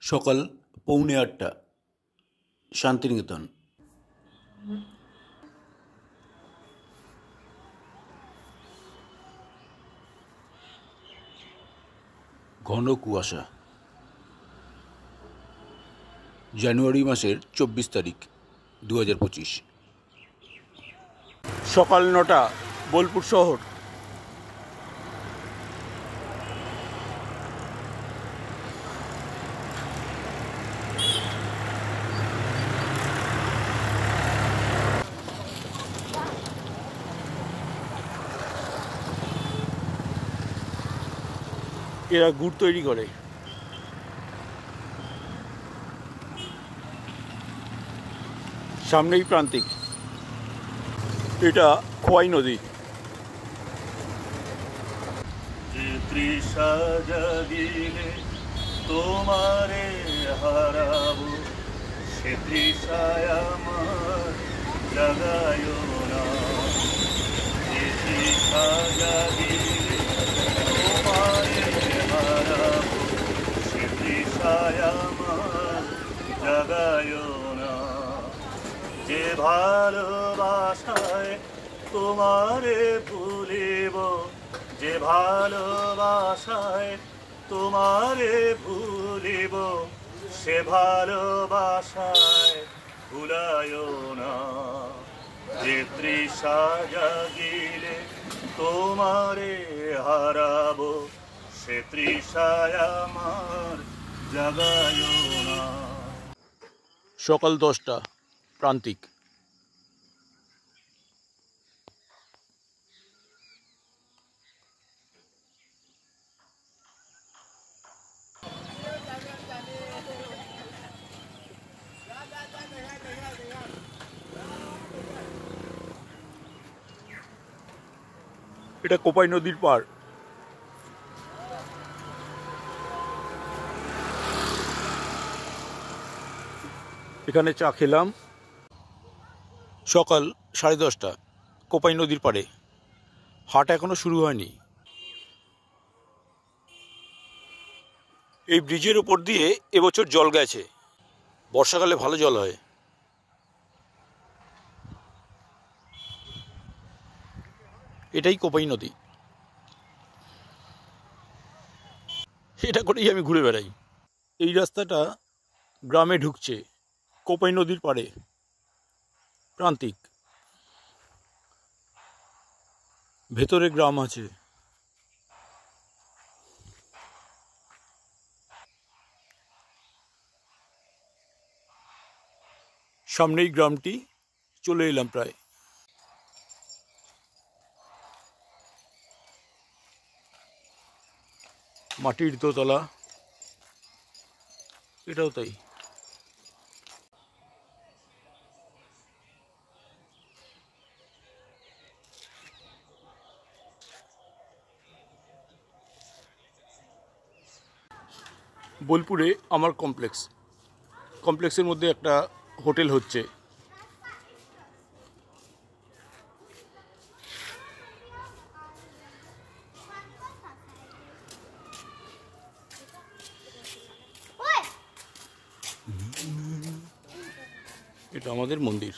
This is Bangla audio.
সকাল 8:45 শান্তিনিকেতন। ঘন কুয়াশা। জানুয়ারি মাসের 24 তারিখ 2025। সকাল 9টা, বোলপুর শহর। এরা গুড় তৈরি করে। সামনেই প্রান্তিক। এটা খোয়াই নদী। যে তৃষা জাগিলে তোমারে হারাবো, সে তৃষায় আমার জাগায় না। যে তৃষা জাগিলে তোমারে হারাবো, সে তৃষায় আমার জাগায় না। যে ভালোবাসায় তোমারে ভুলিব, যে ভালোবাসায় তোমারে ভুলিব, সে ভালোবাসায় ভুলায় না। যে তৃষা জাগিলে তোমারে হারাবো, সে তৃষায় আমার জাগায় না। সকাল 10টা, প্রান্তিক। এটা কোপাই নদীর পার। এখানে চা খেলাম। সকাল 10:30, কোপাই নদীর পাড়ে। হাট এখনো শুরু হয়নি। এই ব্রিজের উপর দিয়ে এবছর জল গেছে। বর্ষাকালে ভালো জল হয়। এটাই কোপাই নদী। এটা করেই আমি ঘুরে বেড়াই। এই রাস্তাটা গ্রামে ঢুকছে, কোপাই নদীর পাড়ে, প্রান্তিক। ভেতরে গ্রাম আছে। সামনেই গ্রামটি। চলে এলাম প্রায়। মাটির দোতলা, এটাও তাই। বোলপুরে আমার কমপ্লেক্সের মধ্যে একটা হোটেল হচ্ছে। এটা আমাদের মন্দির।